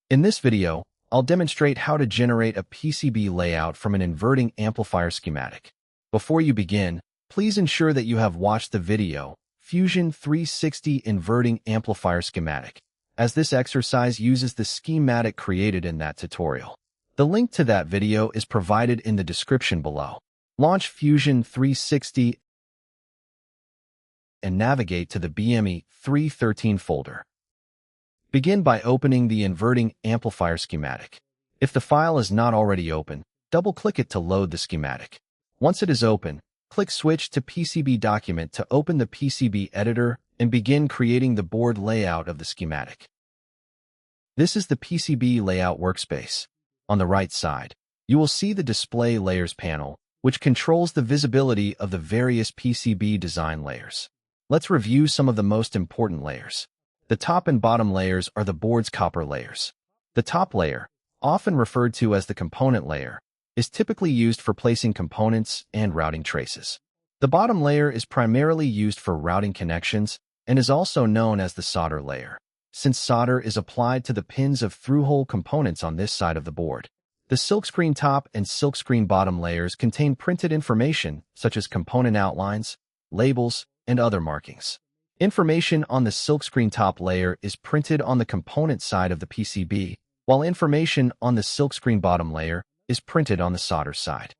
In this video, I'll demonstrate how to generate a PCB layout from an inverting amplifier schematic. Before you begin, please ensure that you have watched the video, Fusion 360 Inverting Amplifier Schematic, as this exercise uses the schematic created in that tutorial. The link to that video is provided in the description below. Launch Fusion 360 and navigate to the BME 313 folder. Begin by opening the Inverting Amplifier Schematic. If the file is not already open, double-click it to load the schematic. Once it is open, click Switch to PCB Document to open the PCB editor and begin creating the board layout of the schematic. This is the PCB layout workspace. On the right side, you will see the Display Layers panel, which controls the visibility of the various PCB design layers. Let's review some of the most important layers. The top and bottom layers are the board's copper layers. The top layer, often referred to as the component layer, is typically used for placing components and routing traces. The bottom layer is primarily used for routing connections and is also known as the solder layer, since solder is applied to the pins of through-hole components on this side of the board. The silkscreen top and silkscreen bottom layers contain printed information such as component outlines, labels, and other markings. Information on the silkscreen top layer is printed on the component side of the PCB, while information on the silkscreen bottom layer is printed on the solder side.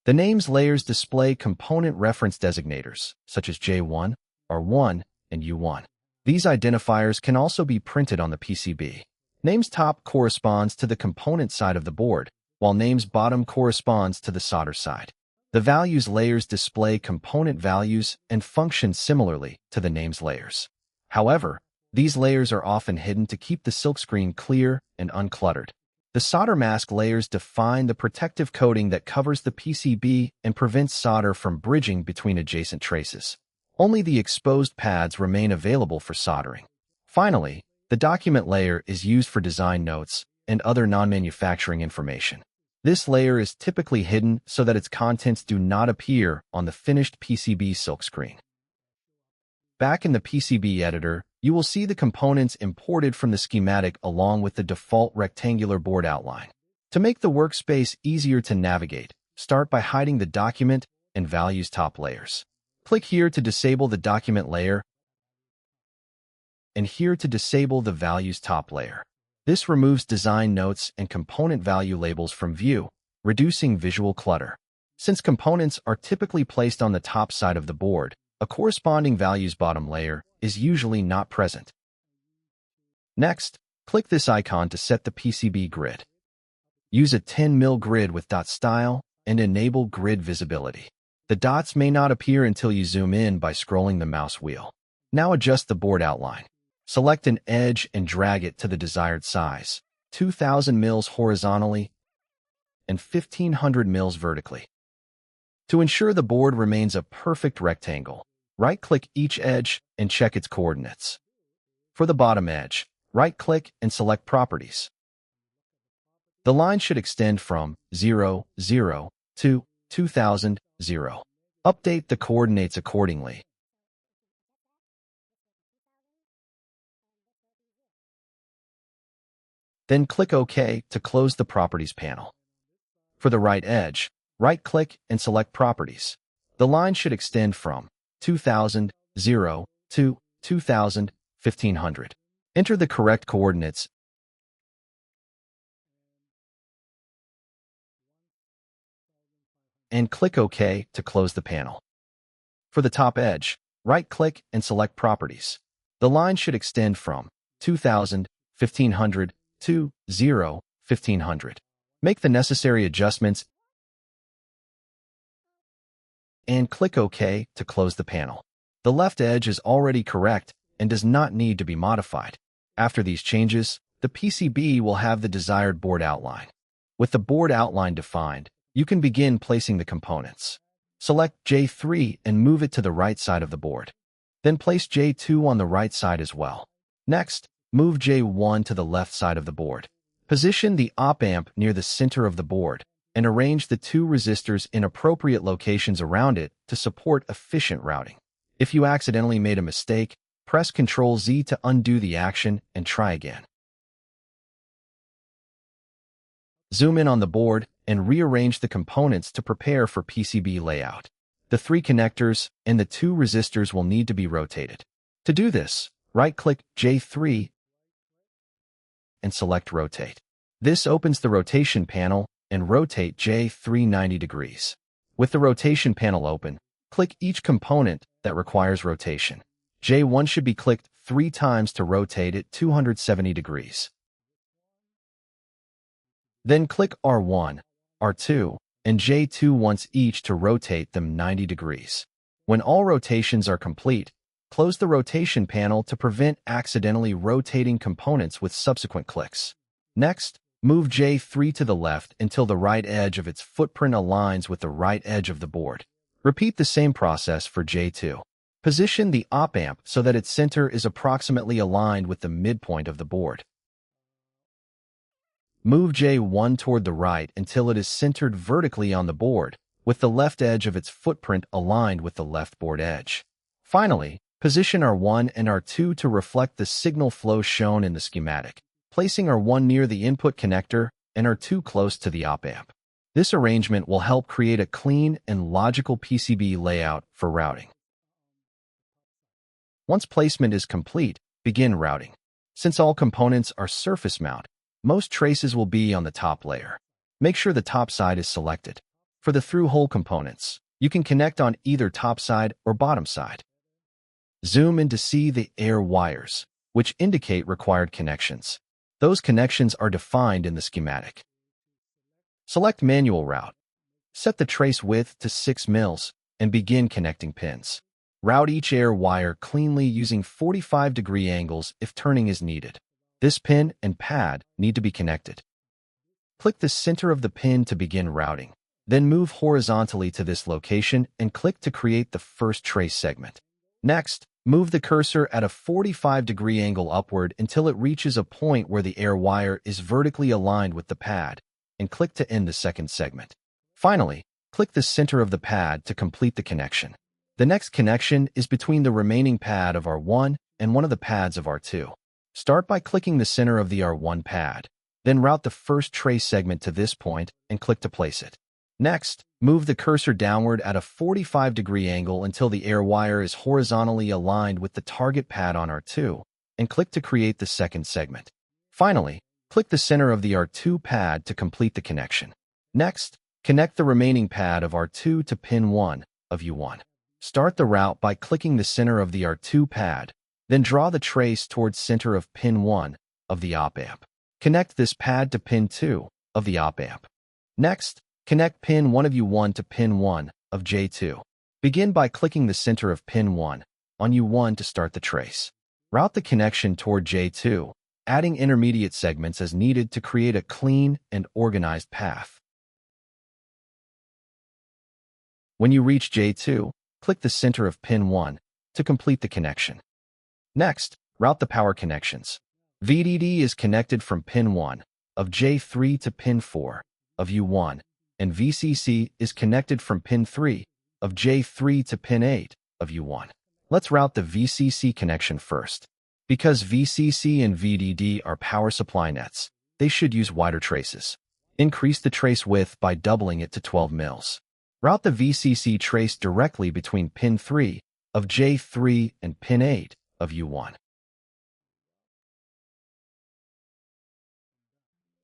The names layers display component reference designators, such as J1, R1, and U1. These identifiers can also be printed on the PCB. Names top corresponds to the component side of the board, while names bottom corresponds to the solder side. The values layers display component values and function similarly to the names layers. However, these layers are often hidden to keep the silkscreen clear and uncluttered. The solder mask layers define the protective coating that covers the PCB and prevents solder from bridging between adjacent traces. Only the exposed pads remain available for soldering. Finally, the document layer is used for design notes and other non-manufacturing information. This layer is typically hidden so that its contents do not appear on the finished PCB silkscreen. Back in the PCB editor, you will see the components imported from the schematic along with the default rectangular board outline. To make the workspace easier to navigate, start by hiding the document and values top layers. Click here to disable the document layer and here to disable the values top layer. This removes design notes and component value labels from view, reducing visual clutter. Since components are typically placed on the top side of the board, a corresponding values bottom layer is usually not present. Next, click this icon to set the PCB grid. Use a 10mm grid with dot style and enable grid visibility. The dots may not appear until you zoom in by scrolling the mouse wheel. Now adjust the board outline. Select an edge and drag it to the desired size, 2000 mils horizontally and 1500 mils vertically. To ensure the board remains a perfect rectangle, right-click each edge and check its coordinates. For the bottom edge, right-click and select Properties. The line should extend from 0, 0 to 2000, 0. Update the coordinates accordingly. Then click OK to close the Properties panel. For the right edge, right-click and select Properties. The line should extend from 2000, 0 to 2000, 1500. Enter the correct coordinates and click OK to close the panel. For the top edge, right-click and select Properties. The line should extend from 2000, 1500 to 0, 1500. Make the necessary adjustments and click OK to close the panel. The left edge is already correct and does not need to be modified. After these changes, the PCB will have the desired board outline. With the board outline defined, you can begin placing the components. Select J3 and move it to the right side of the board. Then place J2 on the right side as well. Next, move J1 to the left side of the board. Position the op-amp near the center of the board and arrange the two resistors in appropriate locations around it to support efficient routing. If you accidentally made a mistake, press Ctrl-Z to undo the action and try again. Zoom in on the board and rearrange the components to prepare for PCB layout. The 3 connectors and the 2 resistors will need to be rotated. To do this, right-click J3 and select Rotate. This opens the rotation panel and rotate J3 90 degrees. With the rotation panel open, click each component that requires rotation. J1 should be clicked 3 times to rotate it 270 degrees. Then click R1, R2, and J2 once each to rotate them 90 degrees. When all rotations are complete, close the rotation panel to prevent accidentally rotating components with subsequent clicks. Next, move J3 to the left until the right edge of its footprint aligns with the right edge of the board. Repeat the same process for J2. Position the op-amp so that its center is approximately aligned with the midpoint of the board. Move J1 toward the right until it is centered vertically on the board, with the left edge of its footprint aligned with the left board edge. Finally, position R1 and R2 to reflect the signal flow shown in the schematic, placing R1 near the input connector and R2 close to the op-amp. This arrangement will help create a clean and logical PCB layout for routing. Once placement is complete, begin routing. Since all components are surface mount, most traces will be on the top layer. Make sure the top side is selected. For the through-hole components, you can connect on either top side or bottom side. Zoom in to see the air wires, which indicate required connections. Those connections are defined in the schematic. Select Manual Route. Set the trace width to 6 mils and begin connecting pins. Route each air wire cleanly using 45-degree angles if turning is needed. This pin and pad need to be connected. Click the center of the pin to begin routing. Then move horizontally to this location and click to create the first trace segment. Next, move the cursor at a 45-degree angle upward until it reaches a point where the air wire is vertically aligned with the pad, and click to end the second segment. Finally, click the center of the pad to complete the connection. The next connection is between the remaining pad of R1 and one of the pads of R2. Start by clicking the center of the R1 pad. Then route the first trace segment to this point and click to place it. Next, move the cursor downward at a 45-degree angle until the air wire is horizontally aligned with the target pad on R2, and click to create the second segment. Finally, click the center of the R2 pad to complete the connection. Next, connect the remaining pad of R2 to pin 1 of U1. Start the route by clicking the center of the R2 pad, then draw the trace towards center of pin 1 of the op-amp. Connect this pad to pin 2 of the op-amp. Next, connect pin 1 of U1 to pin 1 of J2. Begin by clicking the center of pin 1 on U1 to start the trace. Route the connection toward J2, adding intermediate segments as needed to create a clean and organized path. When you reach J2, click the center of pin 1 to complete the connection. Next, route the power connections. VDD is connected from pin 1 of J3 to pin 4 of U1, and VCC is connected from pin 3 of J3 to pin 8 of U1. Let's route the VCC connection first. Because VCC and VDD are power supply nets, they should use wider traces. Increase the trace width by doubling it to 12 mils. Route the VCC trace directly between pin 3 of J3 and pin 8 of U1.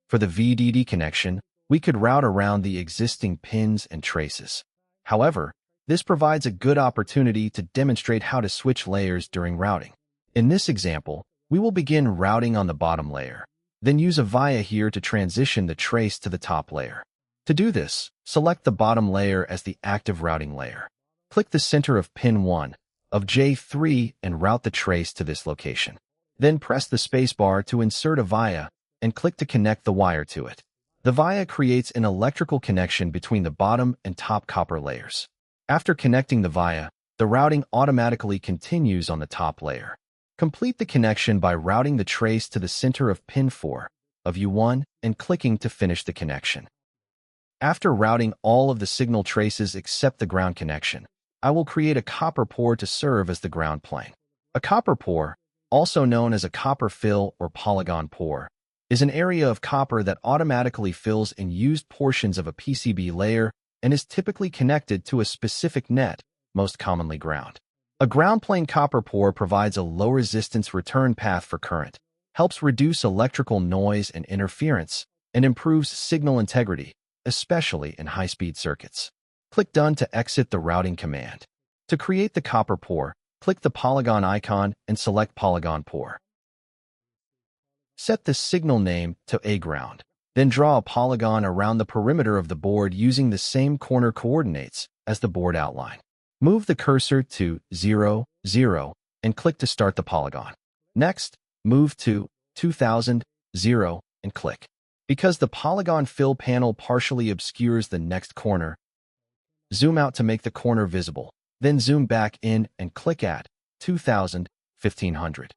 For the VDD connection, we could route around the existing pins and traces. However, this provides a good opportunity to demonstrate how to switch layers during routing. In this example, we will begin routing on the bottom layer, then use a via here to transition the trace to the top layer. To do this, select the bottom layer as the active routing layer. Click the center of pin 1 of J3 and route the trace to this location. Then press the spacebar to insert a via and click to connect the wire to it. The via creates an electrical connection between the bottom and top copper layers. After connecting the via, the routing automatically continues on the top layer. Complete the connection by routing the trace to the center of pin 4 of U1 and clicking to finish the connection. After routing all of the signal traces except the ground connection, I will create a copper pour to serve as the ground plane. A copper pour, also known as a copper fill or polygon pour, is an area of copper that automatically fills in used portions of a PCB layer and is typically connected to a specific net, most commonly ground. A ground plane copper pore provides a low-resistance return path for current, helps reduce electrical noise and interference, and improves signal integrity, especially in high-speed circuits. Click Done to exit the routing command. To create the copper pore, click the polygon icon and select Polygon Pore. Set the signal name to A ground. Then draw a polygon around the perimeter of the board using the same corner coordinates as the board outline. Move the cursor to 0, 0, and click to start the polygon. Next, move to 2000, 0, and click. Because the polygon fill panel partially obscures the next corner, zoom out to make the corner visible. Then zoom back in and click at 2000, 1500.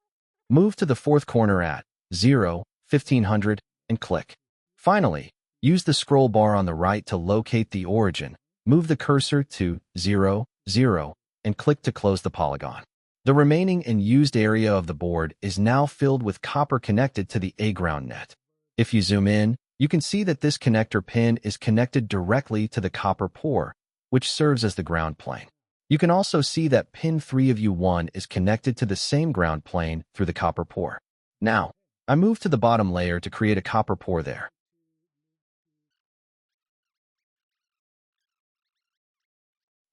Move to the fourth corner at 0, 1500, and click. Finally, use the scroll bar on the right to locate the origin. Move the cursor to 0, 0, and click to close the polygon. The remaining and used area of the board is now filled with copper connected to the A ground net. If you zoom in, you can see that this connector pin is connected directly to the copper pore, which serves as the ground plane. You can also see that pin 3 of U1 is connected to the same ground plane through the copper pore. Now, I move to the bottom layer to create a copper pore there.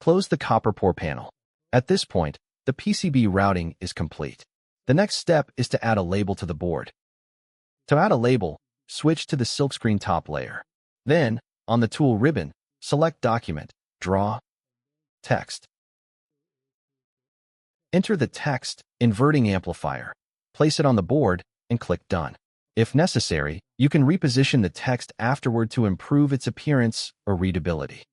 Close the copper pore panel. At this point, the PCB routing is complete. The next step is to add a label to the board. To add a label, switch to the silkscreen top layer. Then, on the tool ribbon, select Document, Draw, Text. Enter the text, Inverting Amplifier. Place it on the board and click Done. If necessary, you can reposition the text afterward to improve its appearance or readability.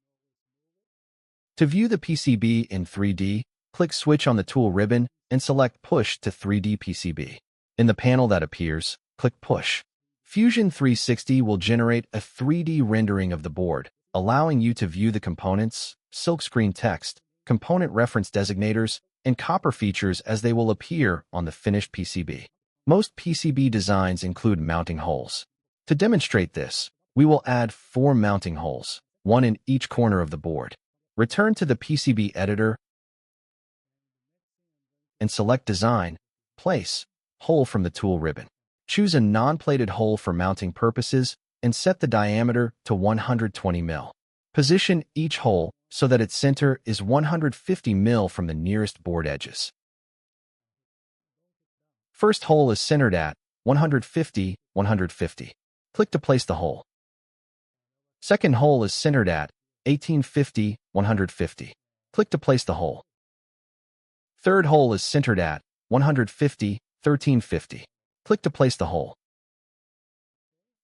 To view the PCB in 3D, click Switch on the tool ribbon and select Push to 3D PCB. In the panel that appears, click Push. Fusion 360 will generate a 3D rendering of the board, allowing you to view the components, silkscreen text, component reference designators, and copper features as they will appear on the finished PCB. Most PCB designs include mounting holes. To demonstrate this, we will add 4 mounting holes, 1 in each corner of the board. Return to the PCB editor and select Design, Place, Hole from the tool ribbon. Choose a non-plated hole for mounting purposes and set the diameter to 120 mm. Position each hole so that its center is 150 mm from the nearest board edges. First hole is centered at 150, 150. Click to place the hole. Second hole is centered at 1850, 150. Click to place the hole. Third hole is centered at 150, 1350. Click to place the hole.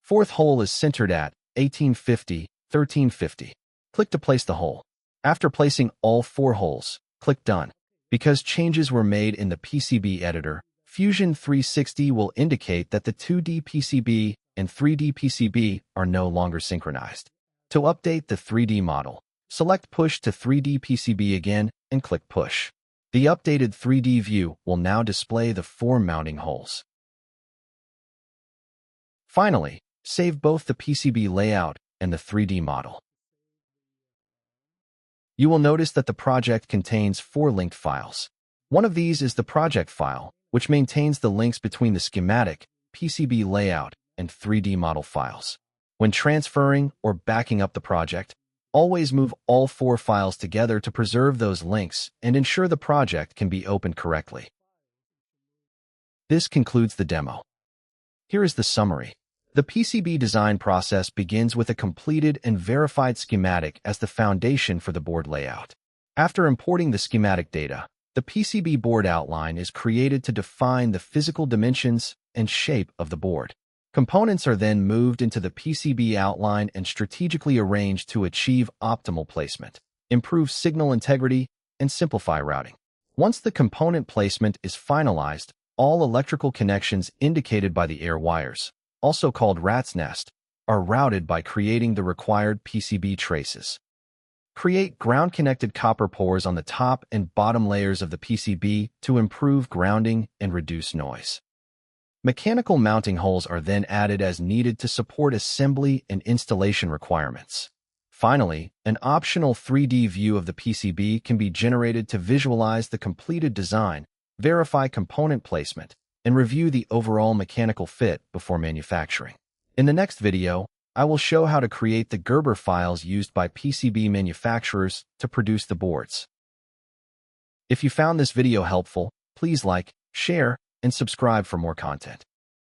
Fourth hole is centered at 1850, 1350. Click to place the hole. After placing all 4 holes, click Done. Because changes were made in the PCB editor, Fusion 360 will indicate that the 2D PCB and 3D PCB are no longer synchronized. To update the 3D model, select Push to 3D PCB again and click Push. The updated 3D view will now display the 4 mounting holes. Finally, save both the PCB layout and the 3D model. You will notice that the project contains 4 linked files. One of these is the project file, which maintains the links between the schematic, PCB layout, and 3D model files. When transferring or backing up the project, always move all 4 files together to preserve those links and ensure the project can be opened correctly. This concludes the demo. Here is the summary. The PCB design process begins with a completed and verified schematic as the foundation for the board layout. After importing the schematic data, the PCB board outline is created to define the physical dimensions and shape of the board. Components are then moved into the PCB outline and strategically arranged to achieve optimal placement, improve signal integrity, and simplify routing. Once the component placement is finalized, all electrical connections indicated by the air wires, also called rat's nest, are routed by creating the required PCB traces. Create ground-connected copper pores on the top and bottom layers of the PCB to improve grounding and reduce noise. Mechanical mounting holes are then added as needed to support assembly and installation requirements. Finally, an optional 3D view of the PCB can be generated to visualize the completed design, verify component placement, and review the overall mechanical fit before manufacturing. In the next video, I will show how to create the Gerber files used by PCB manufacturers to produce the boards. If you found this video helpful, please like, share, and subscribe for more content.